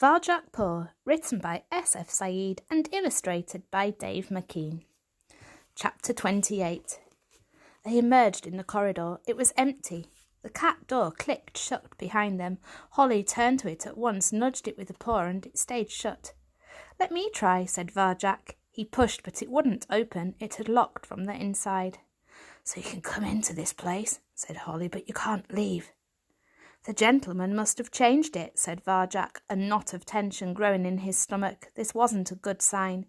Varjak Paw, written by S.F. Said and illustrated by Dave McKean. Chapter 28. They emerged in the corridor. It was empty. The cat door clicked shut behind them. Holly turned to it at once, nudged it with a paw, and it stayed shut. "Let me try," said Varjak. He pushed, but it wouldn't open. It had locked from the inside. "So you can come into this place," said Holly, "but you can't leave." "The gentleman must have changed it," said Varjak, a knot of tension growing in his stomach. This wasn't a good sign.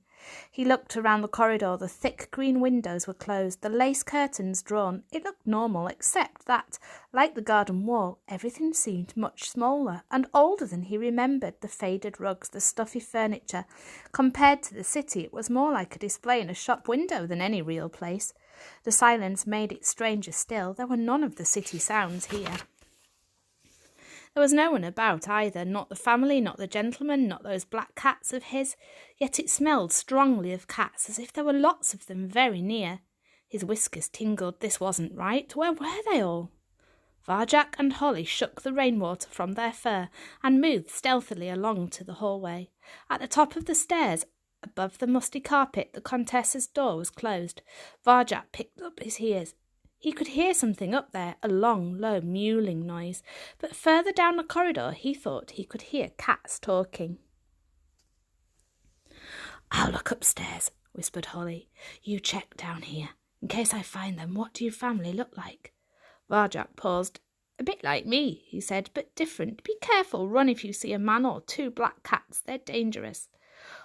He looked around the corridor. The thick green windows were closed, the lace curtains drawn. It looked normal, except that, like the garden wall, everything seemed much smaller and older than he remembered. The faded rugs, the stuffy furniture. Compared to the city, it was more like a display in a shop window than any real place. The silence made it stranger still. There were none of the city sounds here. There was no one about either, not the family, not the gentleman, not those black cats of his, yet it smelled strongly of cats, as if there were lots of them very near. His whiskers tingled. This wasn't right. Where were they all? Varjak and Holly shook the rainwater from their fur and moved stealthily along to the hallway. At the top of the stairs, above the musty carpet, the Countess's door was closed. Varjak picked up his ears. He could hear something up there, a long, low, mewling noise, but further down the corridor he thought he could hear cats talking. "I'll look upstairs," whispered Holly. "You check down here. In case I find them, what do your family look like?" Varjak paused. "A bit like me," he said, "but different. Be careful. Run if you see a man or two black cats. They're dangerous."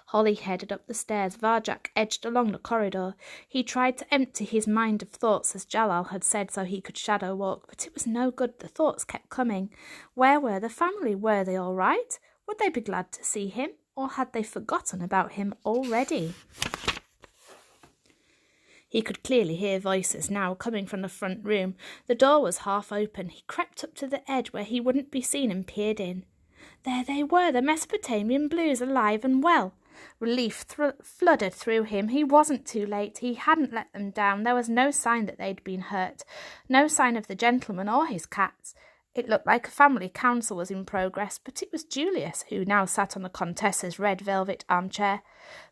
Holly headed up the stairs. Varjak edged along the corridor. He tried to empty his mind of thoughts, as Jalal had said, so he could shadow walk, but it was no good. The thoughts kept coming. Where were the family? Were they all right? Would they be glad to see him? Or had they forgotten about him already? He could clearly hear voices now coming from the front room. The door was half open. He crept up to the edge where he wouldn't be seen and peered in. There they were, the Mesopotamian Blues, alive and well. Relief flooded through him. He wasn't too late. He hadn't let them down. There was no sign that they'd been hurt. No sign of the gentleman or his cats. It looked like a family council was in progress, but it was Julius who now sat on the Countess's red velvet armchair.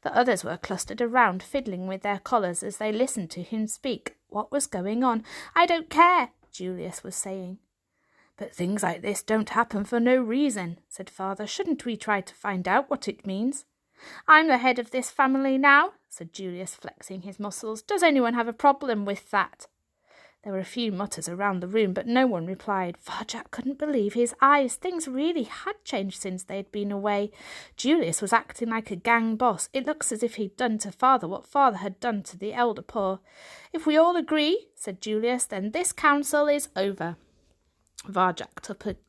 The others were clustered around, fiddling with their collars as they listened to him speak. What was going on? "I don't care," Julius was saying. "But things like this don't happen for no reason," said Father. "Shouldn't we try to find out what it means?" "I'm the head of this family now," said Julius, flexing his muscles. "Does anyone have a problem with that?" There were a few mutters around the room, but no one replied. Varjak couldn't believe his eyes. Things really had changed since they'd been away. Julius was acting like a gang boss. It looks as if he'd done to Father what Father had done to the elder Paw. "If we all agree," said Julius, "then this council is over." Varjak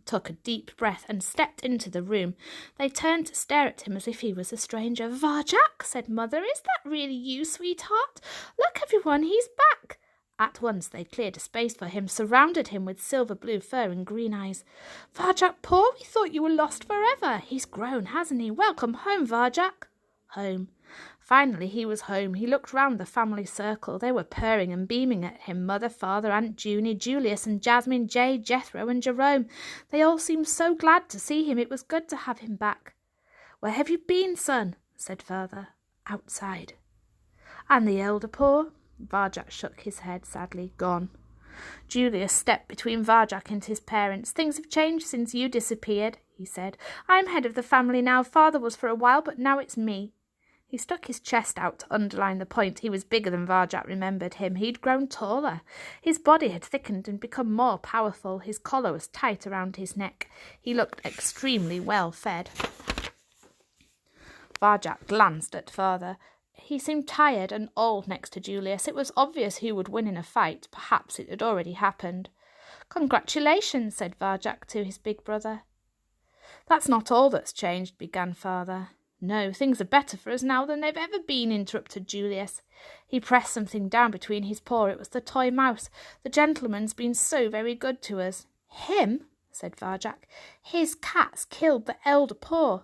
took a deep breath and stepped into the room. They turned to stare at him as if he was a stranger. "Varjak," said Mother, "is that really you, sweetheart? Look, everyone, he's back." At once they cleared a space for him, surrounded him with silver blue fur and green eyes. "Varjak Paw, we thought you were lost forever. He's grown, hasn't he? Welcome home, Varjak." Home. Finally he was home. He looked round the family circle. They were purring and beaming at him. Mother, Father, Aunt Junie, Julius and Jasmine, Jay, Jethro and Jerome. They all seemed so glad to see him. It was good to have him back. "Where have you been, son?" said Father. "Outside." "And the elder Paw?" Varjak shook his head sadly. "Gone." Julius stepped between Varjak and his parents. "Things have changed since you disappeared," he said. "I'm head of the family now. Father was for a while, but now it's me." He stuck his chest out to underline the point. He was bigger than Varjak remembered him. He'd grown taller. His body had thickened and become more powerful. His collar was tight around his neck. He looked extremely well fed. Varjak glanced at Father. He seemed tired and old next to Julius. It was obvious who would win in a fight. Perhaps it had already happened. "Congratulations," said Varjak to his big brother. "That's not all that's changed," began Father. "No, things are better for us now than they've ever been," interrupted Julius. He pressed something down between his paw. It was the toy mouse. "The gentleman's been so very good to us." "Him?" said Varjak. "His cats killed the elder Paw."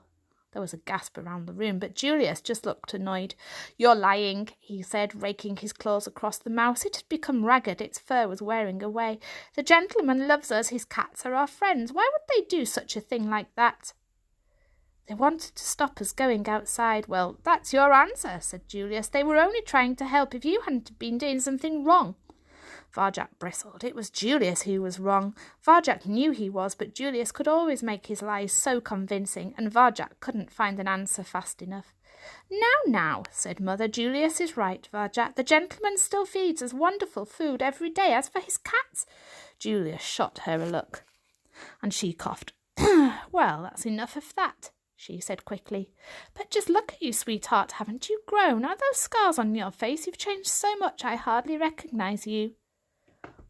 There was a gasp around the room, but Julius just looked annoyed. "You're lying," he said, raking his claws across the mouse. It had become ragged. Its fur was wearing away. "The gentleman loves us. His cats are our friends. Why would they do such a thing like that?" They wanted to stop us going outside. Well, that's your answer, said Julius. They were only trying to help if you hadn't been doing something wrong. Varjak bristled. It was Julius who was wrong. Varjak knew he was, but Julius could always make his lies so convincing, and Varjak couldn't find an answer fast enough. Now, said Mother, Julius is right, Varjak. The gentleman still feeds us wonderful food every day. As for his cats— Julius shot her a look, and she coughed. Well, that's enough of that, she said quickly. But just look at you, sweetheart. Haven't you grown? Are those scars on your face? You've changed so much I hardly recognise you.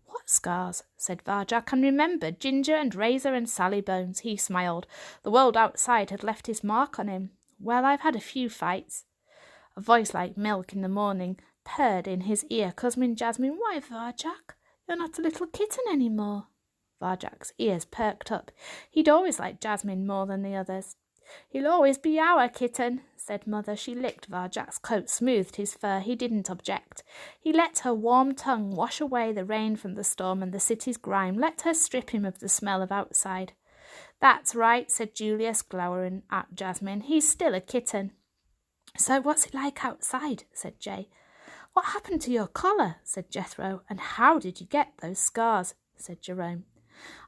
What scars? Said Varjak, and remembered Ginger and Razor and Sally Bones. He smiled. The world outside had left his mark on him. Well, I've had a few fights. A voice like milk in the morning purred in his ear. Cousin Jasmine, why, Varjak? You're not a little kitten any more. Varjak's ears perked up. He'd always liked Jasmine more than the others. He'll always be our kitten, said Mother. She licked Varjak's coat, smoothed his fur. He didn't object. He let her warm tongue wash away the rain from the storm and the city's grime, let her strip him of the smell of outside. That's right, said Julius, glowering at Jasmine. He's still a kitten. So what's it like outside? Said Jay. What happened to your collar? Said Jethro. And how did you get those scars? Said Jerome.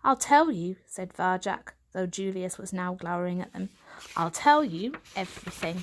I'll tell you, said Varjak, though Julius was now glowering at them. I'll tell you everything.